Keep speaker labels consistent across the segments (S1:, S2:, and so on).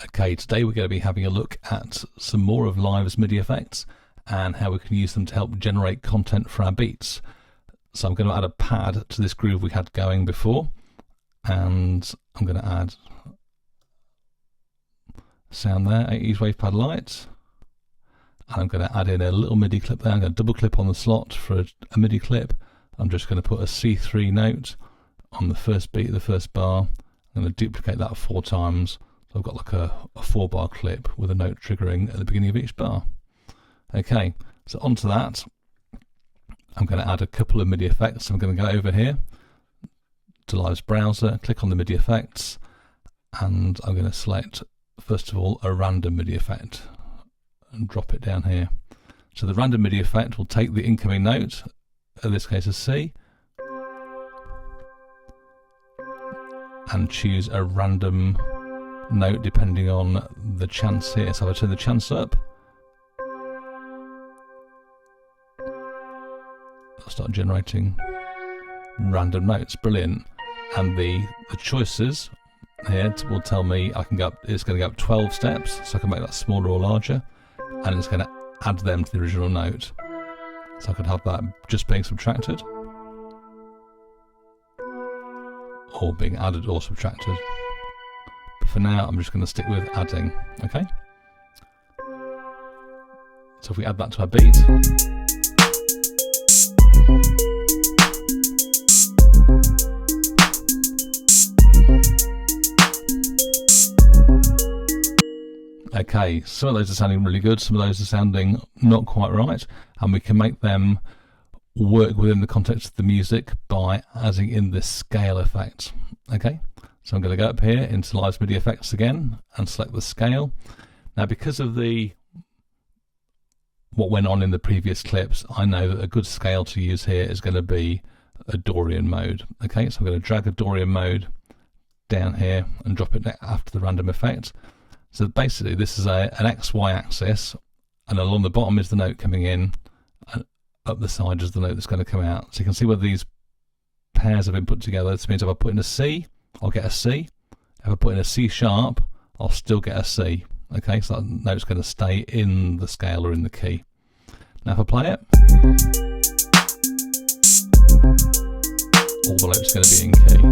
S1: Okay, today we're going to be having a look at some more of Live's MIDI effects and how we can use them to help generate content for our beats. So I'm going to add a pad to this groove we had going before, and I'm going to add sound there, 80s wave pad light, and I'm going to add in a little MIDI clip there. I'm going to double clip on the slot for a MIDI clip. I'm just going to put a C3 note on the first beat of the first bar. I'm going to duplicate that 4 times. So I've got like a 4-bar clip with a note triggering at the beginning of each bar. Okay, so onto that, I'm going to add a couple of MIDI effects. I'm going to go over here to Live's browser, click on the MIDI effects, and I'm going to select, first of all, a random MIDI effect and drop it down here. So the random MIDI effect will take the incoming note, in this case a C, and choose a random note depending on the chance here. So if I turn the chance up, I'll start generating random notes. Brilliant. And the choices here will tell me I can go up, it's going to go up 12 steps, so I can make that smaller or larger, and it's going to add them to the original note. So I could have that just being subtracted, or being added or subtracted. But for now, I'm just going to stick with adding. Okay. So if we add that to our beat, okay, some of those are sounding really good, some of those are sounding not quite right, and we can make them work within the context of the music by adding in this scale effect. Okay, so I'm going to go up here into Live's MIDI effects again and select the scale. Now, because of what went on in the previous clips, I know that a good scale to use here is going to be a Dorian mode. Okay, so I'm going to drag a Dorian mode down here and drop it after the random effect. So basically this is an XY axis, and along the bottom is the note coming in, and up the side is the note that's going to come out. So you can see whether these pairs have been put together. This means if I put in a C, I'll get a C. If I put in a C sharp, I'll still get a C. Okay, so that note's going to stay in the scale or in the key. Now if I play it, all the notes are going to be in key.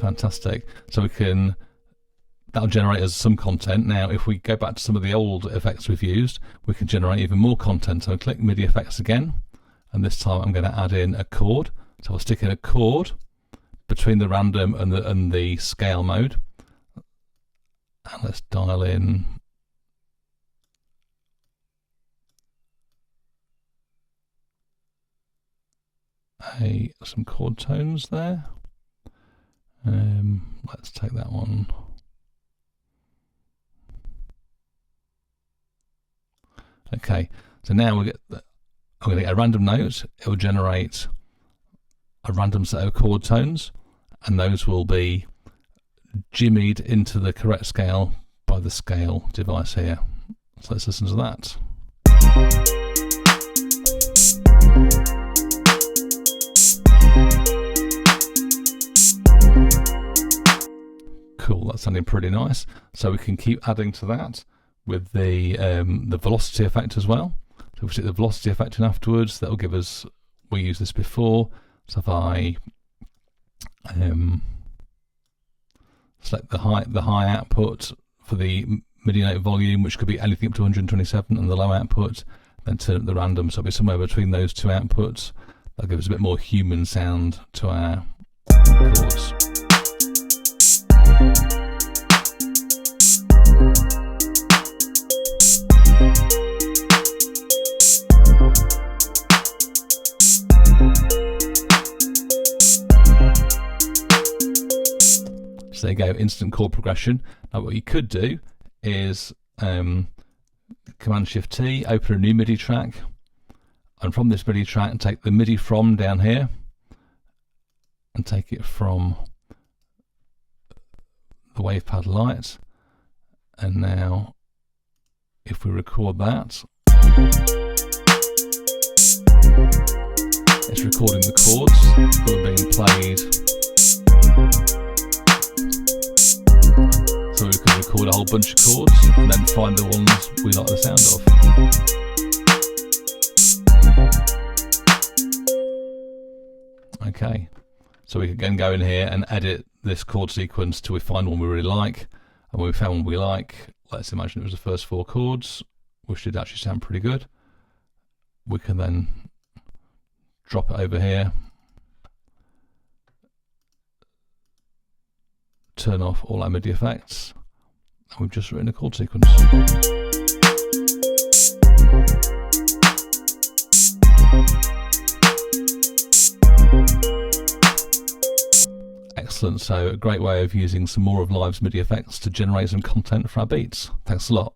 S1: Fantastic. So that'll generate us some content. Now if we go back to some of the old effects we've used, we can generate even more content. So I click MIDI effects again, and this time I'm going to add in a chord. So I'll stick in a chord between the random and the scale mode, and let's dial in some chord tones there. Let's take that one. Okay, so now I'm going to get a random note. It will generate a random set of chord tones, and those will be jimmied into the correct scale by the scale device here. So let's listen to that. Cool, that's sounding pretty nice. So we can keep adding to that with the velocity effect as well. So if we stick the velocity effect in afterwards, that'll give us, we used this before. So if I select the high output for the MIDI note volume, which could be anything up to 127, and the low output, then turn up the random, so it'll be somewhere between those two outputs. That'll give us a bit more human sound to our chords. So there you go, instant chord progression. Now what you could do is Command-Shift-T, open a new MIDI track, and from this MIDI track take the MIDI from down here and take it from the wave pad light, and now if we record that, it's recording the chords that are being played. So we could record a whole bunch of chords and then find the ones we like the sound of. Okay, so we can again go in here and edit this chord sequence till we find one we really like. And when we found one we like, let's imagine it was the first 4 chords, which did actually sound pretty good. We can then drop it over here, turn off all our MIDI effects, and we've just written a chord sequence. Excellent, so a great way of using some more of Live's MIDI effects to generate some content for our beats. Thanks a lot.